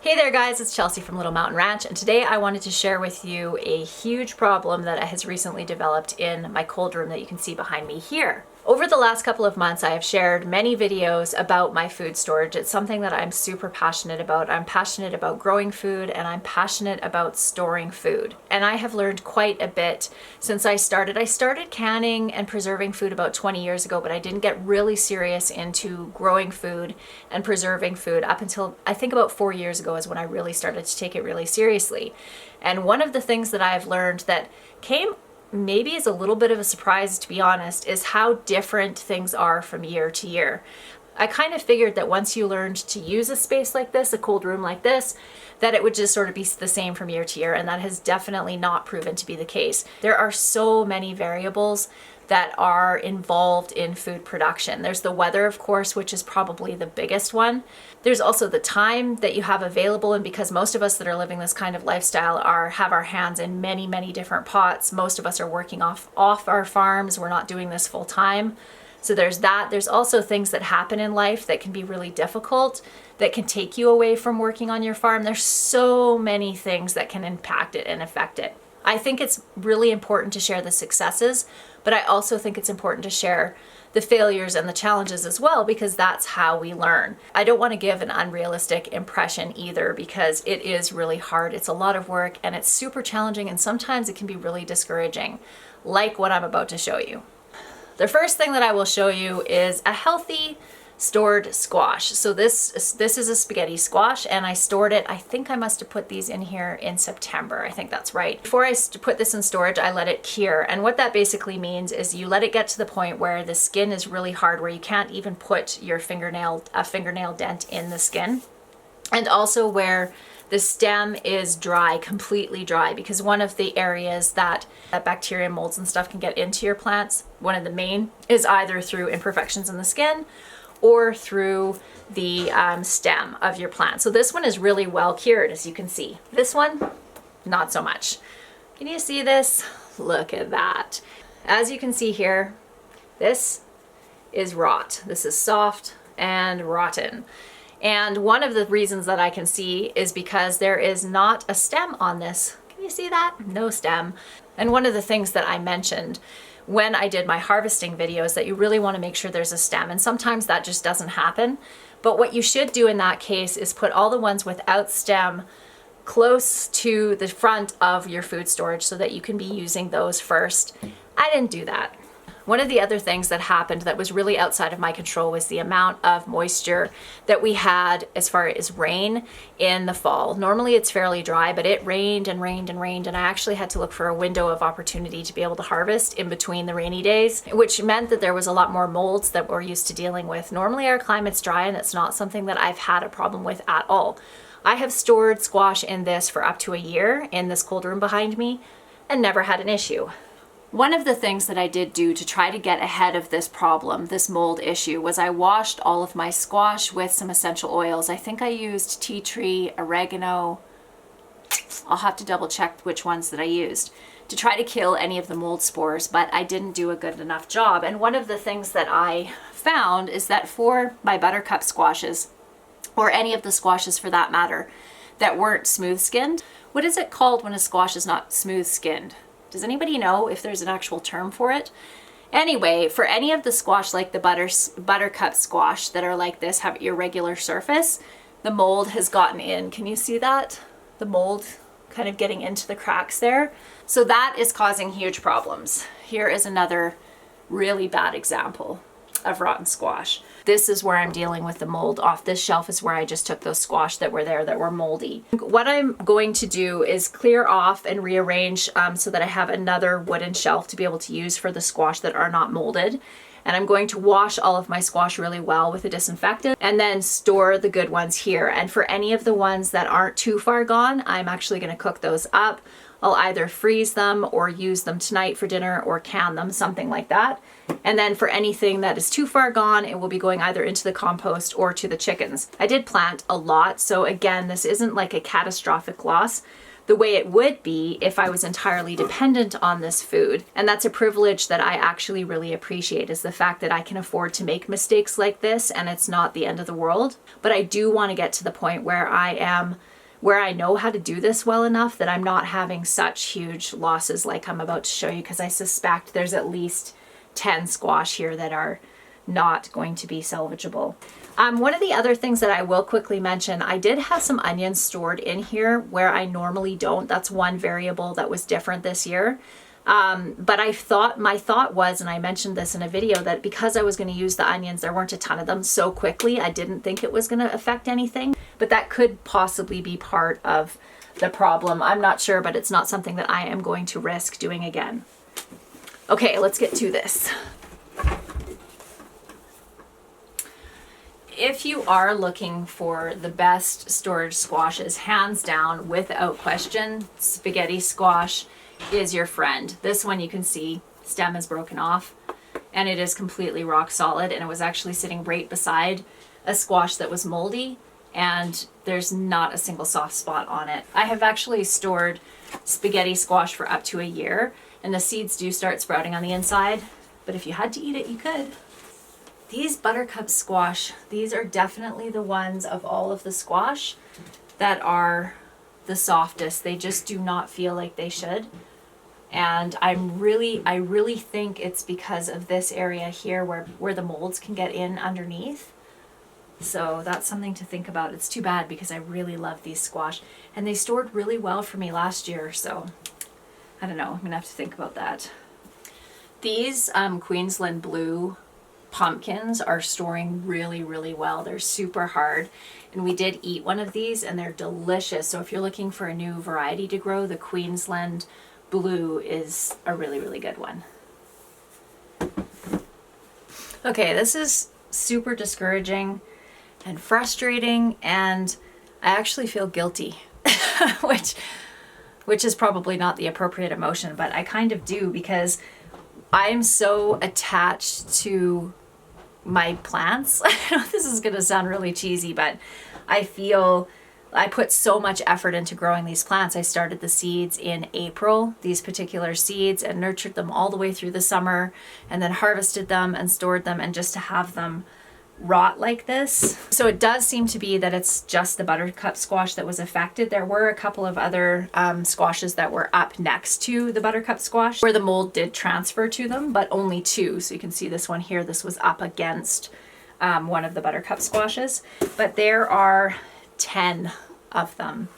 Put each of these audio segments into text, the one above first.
Hey there guys, it's Chelsea from Little Mountain Ranch, and today I wanted to share with you a huge problem that has recently developed in my cold room that you can see behind me here. Over the last couple of months, I have shared many videos about my food storage. It's something that I'm super passionate about. I'm passionate about growing food and I'm passionate about storing food. And I have learned quite a bit since I started. I started canning and preserving food about 20 years ago, but I didn't get really serious into growing food and preserving food up until I think about 4 years ago is when I really started to take it really seriously. And one of the things that I've learned that came maybe is a little bit of a surprise, to be honest, is how different things are from year to year. I kind of figured that once you learned to use a space like this, a cold room like this, that it would just sort of be the same from year to year, and that has definitely not proven to be the case. There are so many variables that are involved in food production. There's the weather, of course, which is probably the biggest one. There's also the time that you have available, and because most of us that are living this kind of lifestyle have our hands in many, many different pots. Most of us are working off our farms. We're not doing this full time. So there's that. There's also things that happen in life that can be really difficult, that can take you away from working on your farm. There's so many things that can impact it and affect it. I think it's really important to share the successes, but I also think it's important to share the failures and the challenges as well, because that's how we learn. I don't want to give an unrealistic impression either, because it is really hard. It's a lot of work and it's super challenging, and sometimes it can be really discouraging, like what I'm about to show you. The first thing that I will show you is a healthy stored squash. So this is a spaghetti squash, and I stored it, I think I must have put these in here in September. I think that's right. Before I put this in storage, I let it cure. And what that basically means is you let it get to the point where the skin is really hard, where you can't even put your fingernail dent in the skin. And also where the stem is dry, completely dry, because one of the areas that bacteria, molds and stuff can get into your plants, one of the main, is either through imperfections in the skin or through the stem of your plant. So this one is really well cured, as you can see. This one, not so much. Can you see this? Look at that. As you can see here, this is rot. This is soft and rotten. And one of the reasons that I can see is because there is not a stem on this. Can you see that? No stem. And one of the things that I mentioned when I did my harvesting videos, that you really want to make sure there's a stem, and sometimes that just doesn't happen. But what you should do in that case is put all the ones without stem close to the front of your food storage so that you can be using those first. I didn't do that. One of the other things that happened that was really outside of my control was the amount of moisture that we had as far as rain in the fall. Normally it's fairly dry, but it rained and rained and rained, and I actually had to look for a window of opportunity to be able to harvest in between the rainy days, which meant that there was a lot more molds that we're used to dealing with. Normally our climate's dry, and it's not something that I've had a problem with at all. I have stored squash in this for up to a year in this cold room behind me and never had an issue. One of the things that I did do to try to get ahead of this problem, this mold issue, was I washed all of my squash with some essential oils. I think I used tea tree, oregano. I'll have to double check which ones that I used to try to kill any of the mold spores, but I didn't do a good enough job. And one of the things that I found is that for my buttercup squashes, or any of the squashes for that matter, that weren't smooth skinned, what is it called when a squash is not smooth skinned? Does anybody know if there's an actual term for it? Anyway, for any of the squash, like the buttercup squash that are like this, have irregular surface, the mold has gotten in. Can you see that? The mold kind of getting into the cracks there. So that is causing huge problems. Here is another really bad example of rotten squash. This is where I'm dealing with the mold. Off this shelf is where I just took those squash that were there that were moldy. What I'm going to do is clear off and rearrange so that I have another wooden shelf to be able to use for the squash that are not molded. And I'm going to wash all of my squash really well with a disinfectant and then store the good ones here. And for any of the ones that aren't too far gone, I'm actually going to cook those up. I'll either freeze them or use them tonight for dinner or can them, something like that. And then for anything that is too far gone, it will be going either into the compost or to the chickens. I did plant a lot, so again, this isn't like a catastrophic loss the way it would be if I was entirely dependent on this food. And that's a privilege that I actually really appreciate, is the fact that I can afford to make mistakes like this and it's not the end of the world. But I do want to get to the point where I am where I know how to do this well enough that I'm not having such huge losses like I'm about to show you, because I suspect there's at least 10 squash here that are not going to be salvageable. One of the other things that I will quickly mention, I did have some onions stored in here where I normally don't. That's one variable that was different this year. But my thought was, and I mentioned this in a video, that because I was going to use the onions, there weren't a ton of them so quickly, I didn't think it was going to affect anything. But that could possibly be part of the problem. I'm not sure, but it's not something that I am going to risk doing again. Okay, let's get to this. If you are looking for the best storage squashes, hands down, without question, spaghetti squash is your friend. This one you can see stem is broken off and it is completely rock solid, and it was actually sitting right beside a squash that was moldy and there's not a single soft spot on it. I have actually stored spaghetti squash for up to a year, and the seeds do start sprouting on the inside, but if you had to eat it, you could. These buttercup squash, these are definitely the ones of all of the squash that are the softest. They just do not feel like they should. And I really think it's because of this area here where the molds can get in underneath. So that's something to think about. It's too bad because I really love these squash, and they stored really well for me last year. So I don't know, I'm gonna have to think about that. These Queensland blue pumpkins are storing really, really well. They're super hard, and we did eat one of these and they're delicious. So if you're looking for a new variety to grow, the Queensland blue is a really, really good one. Okay, this is super discouraging and frustrating, and I actually feel guilty, which is probably not the appropriate emotion, but I kind of do, because I'm so attached to my plants. I know this is going to sound really cheesy, but I feel I put so much effort into growing these plants. I started the seeds in April, these particular seeds, and nurtured them all the way through the summer, and then harvested them and stored them, and just to have them rot like this. So it does seem to be that it's just the buttercup squash that was affected. There were a couple of other squashes that were up next to the buttercup squash where the mold did transfer to them, but only 2. So you can see this one here, this was up against one of the buttercup squashes, but there are 10 of them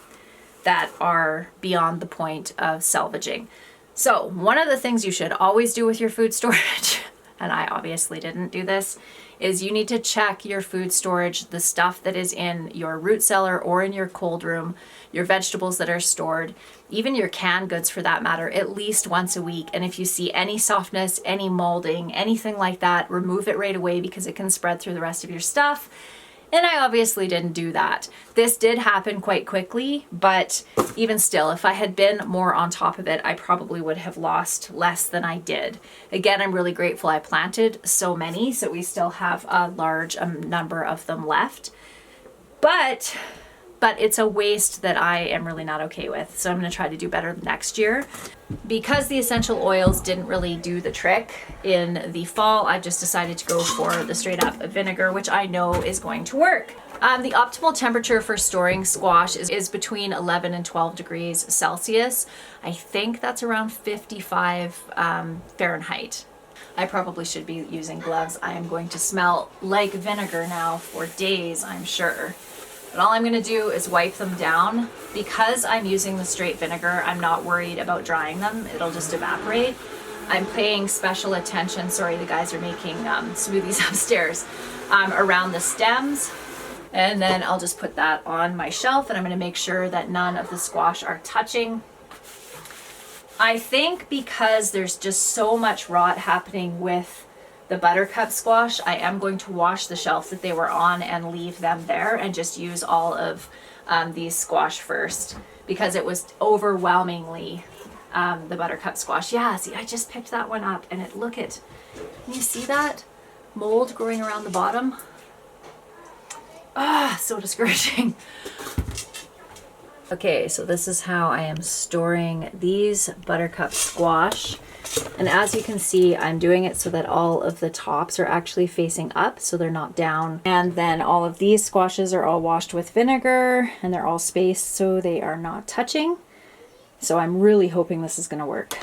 that are beyond the point of salvaging. So one of the things you should always do with your food storage, and I obviously didn't do this, is you need to check your food storage, the stuff that is in your root cellar or in your cold room, your vegetables that are stored, even your canned goods for that matter, at least once a week. And if you see any softness, any molding, anything like that, remove it right away, because it can spread through the rest of your stuff. And I obviously didn't do that. This did happen quite quickly, but even still, if I had been more on top of it, I probably would have lost less than I did. Again, I'm really grateful I planted so many, so we still have a large number of them left. But it's a waste that I am really not okay with. So I'm going to try to do better next year. Because the essential oils didn't really do the trick in the fall, I just decided to go for the straight up vinegar, which I know is going to work. The optimal temperature for storing squash is between 11 and 12 degrees Celsius. I think that's around 55 Fahrenheit. I probably should be using gloves. I am going to smell like vinegar now for days, I'm sure. But all I'm going to do is wipe them down. Because I'm using the straight vinegar, I'm not worried about drying them. It'll just evaporate. I'm paying special attention, sorry, the guys are making smoothies upstairs, around the stems. And then I'll just put that on my shelf, and I'm going to make sure that none of the squash are touching. I think because there's just so much rot happening with the buttercup squash, I am going to wash the shelf that they were on and leave them there, and just use all of these squash first, because it was overwhelmingly the buttercup squash. Yeah, see, I just picked that one up, and can you see that mold growing around the bottom? Ah, so discouraging. Okay, so this is how I am storing these buttercup squash. And as you can see, I'm doing it so that all of the tops are actually facing up, so they're not down. And then all of these squashes are all washed with vinegar, and they're all spaced so they are not touching. So I'm really hoping this is going to work.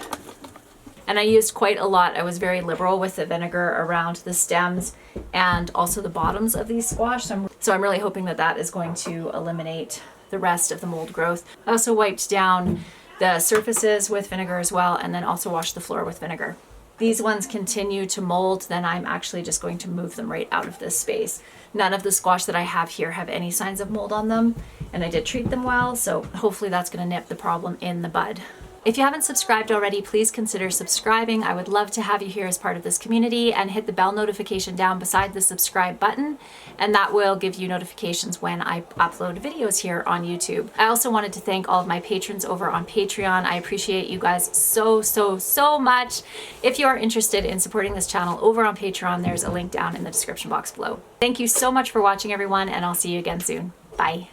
And I used quite a lot. I was very liberal with the vinegar around the stems and also the bottoms of these squash. So I'm really hoping that that is going to eliminate the rest of the mold growth. I also wiped down the surfaces with vinegar as well, and then also washed the floor with vinegar. These ones continue to mold, then I'm actually just going to move them right out of this space. None of the squash that I have here have any signs of mold on them, and I did treat them well, so hopefully that's going to nip the problem in the bud. If you haven't subscribed already, please consider subscribing. I would love to have you here as part of this community, and hit the bell notification down beside the subscribe button, and that will give you notifications when I upload videos here on YouTube. I also wanted to thank all of my patrons over on Patreon. I appreciate you guys so much. If you are interested in supporting this channel over on Patreon, there's a link down in the description box below. Thank you so much for watching, everyone, and I'll see you again soon. Bye.